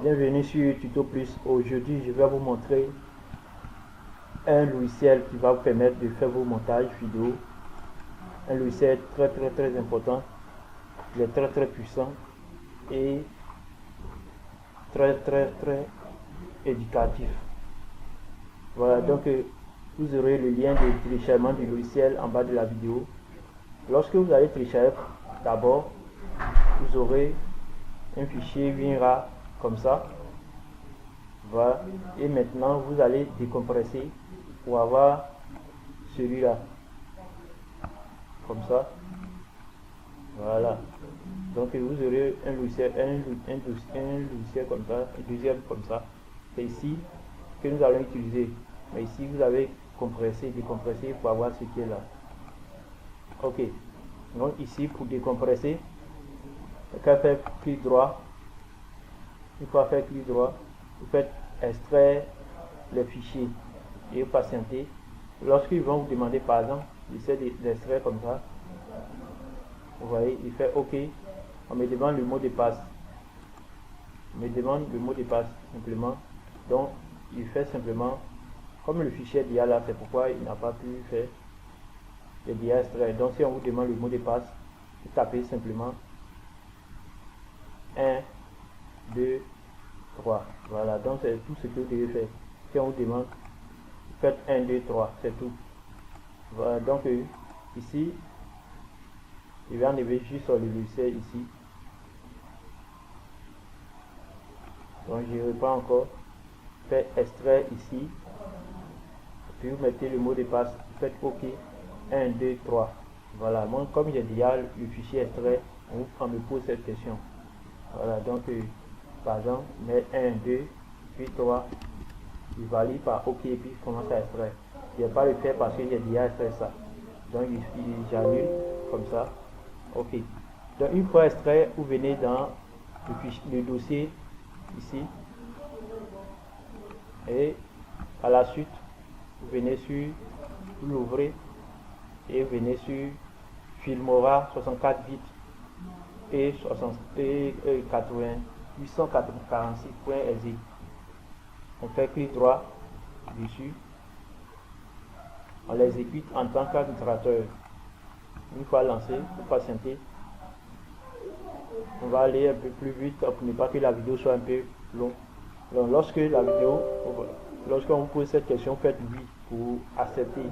Bienvenue sur Tuto Plus. Aujourd'hui, je vais vous montrer un logiciel qui va vous permettre de faire vos montages vidéo. Un logiciel très important. Il est très puissant et très éducatif. Voilà, donc vous aurez le lien de téléchargement du logiciel en bas de la vidéo. Lorsque vous allez télécharger, d'abord, vous aurez un fichier WinRAR comme ça. Voilà. Et maintenant, vous allez décompresser pour avoir celui-là. Comme ça. Voilà. Donc, vous aurez un logiciel, un logiciel comme ça, un deuxième comme ça. C'est ici que nous allons utiliser. Mais ici, vous avez compressé, décompressé pour avoir ce qui est là. Ok. Donc, ici, pour décompresser, qu'à faire clic droit. Une fois fait clic droit, vous faites extraire les fichiers et vous patientez. Lorsqu'ils vont vous demander, par exemple, j'essaie d'extraire comme ça, vous voyez, il fait OK. On me demande le mot de passe. On me demande le mot de passe simplement. Donc, il fait simplement, comme le fichier est déjà là, c'est pourquoi il n'a pas pu faire. Il est déjà extrait. Donc, si on vous demande le mot de passe, vous tapez simplement 1, 2, 3. Voilà, donc c'est tout ce que vous devez faire. Si on vous demande, faites 1, 2, 3, c'est tout. Voilà, donc ici, je vais enlever juste sur le logiciel ici. Donc je reprends encore, faites extrait ici, puis vous mettez le mot de passe, faites OK, 1, 2, 3. Voilà, moi comme j'ai déjà le fichier extrait, on me pose cette question. Voilà, donc par exemple, met 1, 2, puis 3, il valide par OK et puis il commence à extraire. Je ne vais pas le faire parce que j'ai déjà extrait ça. Donc j'annule comme ça. OK. Donc une fois extrait, vous venez dans le dossier ici. Et à la suite, vous venez sur, vous l'ouvrez et vous venez sur Filmora 64 bits et 846.exe. On fait clic droit dessus, on l'exécute en tant qu'administrateur. Une fois lancé, vous patientez. On va aller un peu plus vite pour ne pas que la vidéo soit un peu longue. Donc lorsqu'on vous pose cette question, faites oui pour accepter.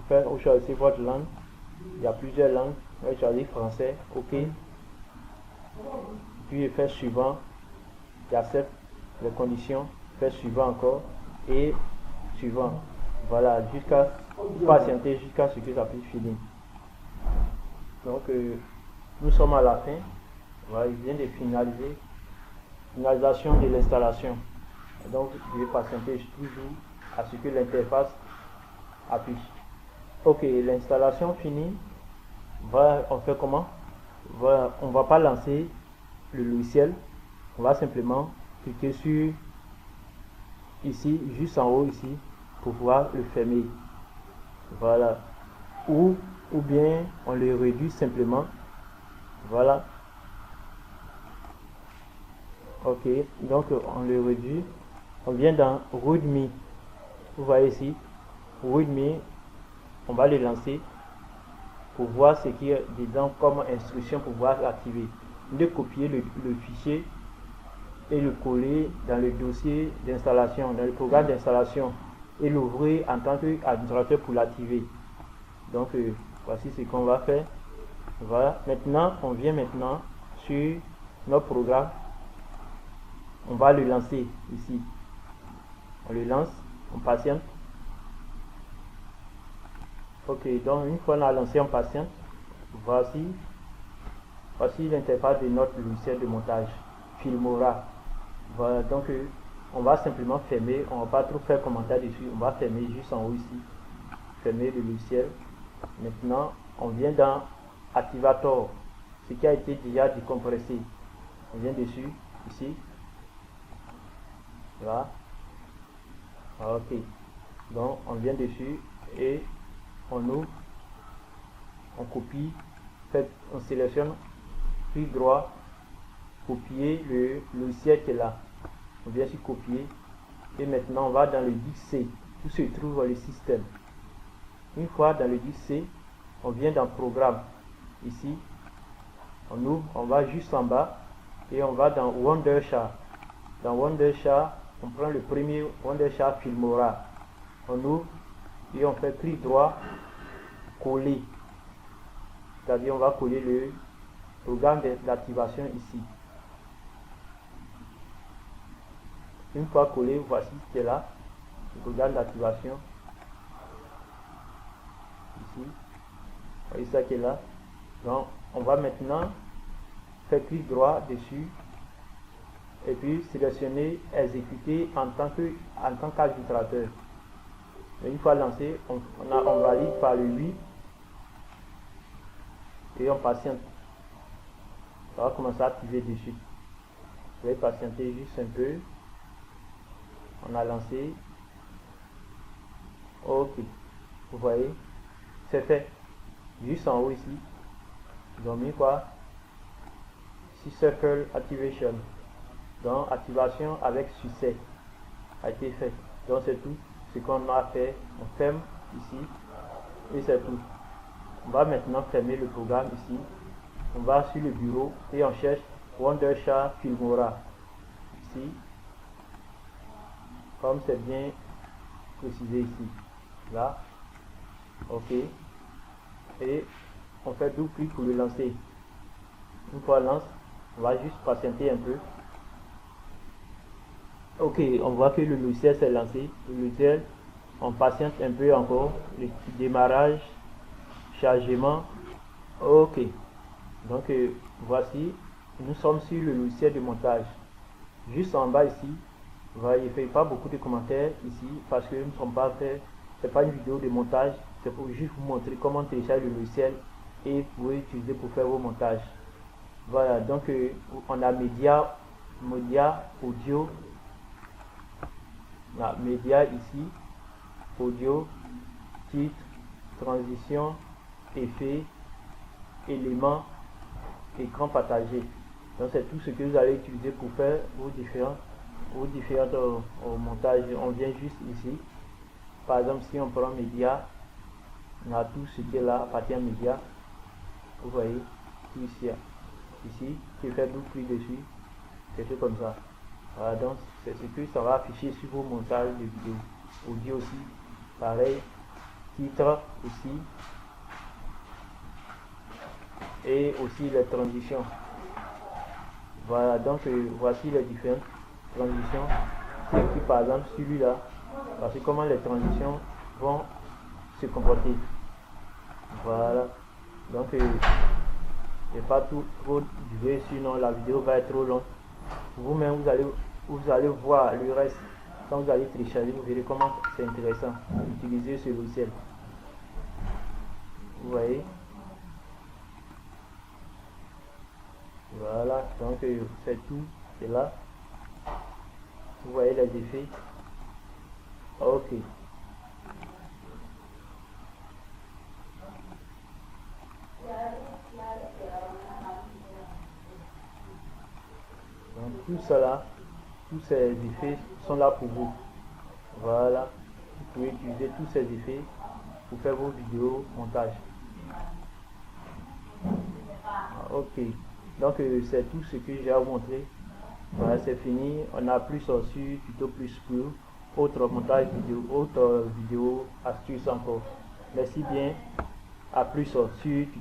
Vous choisissez votre langue. Il y a plusieurs langues. Vous choisissez français, OK. Puis fait suivant. J'accepte les conditions. Fait suivant encore. Et suivant. Voilà, jusqu'à patienter jusqu'à ce que ça puisse finir. Donc nous sommes à la fin. Voilà, il vient de finaliser. Finalisation de l'installation. Donc je vais patienter toujours à ce que l'interface affiche. Ok, l'installation finie. Voilà, on fait comment? Voilà, on va pas lancer le logiciel. On va simplement cliquer sur ici, juste en haut ici, pour pouvoir le fermer. Voilà. Ou bien on le réduit simplement. Voilà. Ok, donc on le réduit. On vient dans README. Vous voyez ici, README, on va le lancer pour voir ce qui est dedans comme instruction pour pouvoir l'activer. De copier le fichier et le coller dans le dossier d'installation, dans le programme d'installation et l'ouvrir en tant qu'administrateur pour l'activer. Donc voici ce qu'on va faire. Voilà, maintenant on vient maintenant sur notre programme. On va le lancer ici. On le lance, on patiente. Ok, donc une fois on a lancé, on patiente. Voici l'interface de notre logiciel de montage Filmora. Voilà, donc on va simplement fermer, on ne va pas trop faire commentaire dessus, on va fermer juste en haut ici. Fermer le logiciel. Maintenant, on vient dans Activator, ce qui a été déjà décompressé. On vient dessus, ici. Là. Ok. Donc on vient dessus et on ouvre, on copie, on sélectionne, clic droit, copier le logiciel qui est là. On vient sur copier. Et maintenant, on va dans le disque C, où se trouve le système. Une fois dans le disque C, on vient dans Programme. Ici, on ouvre, on va juste en bas et on va dans Wondershare. Dans Wondershare, on prend le premier Wondershare Filmora. On ouvre et on fait clic droit, coller. C'est-à-dire, on va coller le programme d'activation ici. Une fois collé, voici ce qui est là, le programme d'activation. Ici, voyez ça qui est là. Donc, on va maintenant faire clic droit dessus et puis sélectionner exécuter en tant qu'administrateur. Une fois lancé, on valide par le oui et on patiente. Ça va commencer à activer dessus. Vous allez patienter juste un peu. On a lancé. Ok. Vous voyez, c'est fait. Juste en haut ici, ils ont mis quoi? Circle Activation. Donc, activation avec succès a été fait. Donc, c'est tout ce qu'on a fait. On ferme ici et c'est tout. On va maintenant fermer le programme ici. On va sur le bureau et on cherche Wondershare Filmora. Ici, comme c'est bien précisé ici. Là. Ok. Et on fait double clic pour le lancer. Une fois lance, on va juste patienter un peu. Ok, on voit que le logiciel s'est lancé. Le logiciel, on patiente un peu encore. Le démarrage, chargement. Ok. Donc voici, nous sommes sur le logiciel de montage. Juste en bas ici, il ne fait pas beaucoup de commentaires ici parce que nous ne sommes pas fait. C'est pas une vidéo de montage. C'est pour juste vous montrer comment télécharger le logiciel et vous pouvez utiliser pour faire vos montages. Voilà, donc on a média audio, média ici, audio, titre, transition, effet, éléments, écran partagé. Donc c'est tout ce que vous allez utiliser pour faire vos différents montages. On vient juste ici. Par exemple, si on prend média, on a tout ce qui est là appartient à média. Vous voyez, tout ici. Ici, je fais double clic dessus, quelque chose comme ça. Voilà, donc c'est ce que ça va afficher sur vos montages de vidéos. Audio aussi, pareil. Titre aussi. Et aussi les transitions. Voilà, donc voici les différentes transitions. C'est écrit par exemple celui-là. Parce que comment les transitions vont se comporter. Voilà. Donc et pas trop durer, sinon la vidéo va être trop longue. Vous-même vous allez voir le reste quand vous allez télécharger. Vous verrez comment c'est intéressant d'utiliser ce logiciel. Vous voyez, voilà, donc c'est tout, c'est là. Vous voyez les effets. Ok. Donc tout cela, tous ces effets sont là pour vous. Voilà, vous pouvez utiliser tous ces effets pour faire vos vidéos montage. Ok, donc c'est tout ce que j'ai à vous montrer. Voilà, c'est fini. On a plus sur tuto plus pour autre montage vidéo, autre vidéo astuce encore. Merci bien, à plus sur tuto.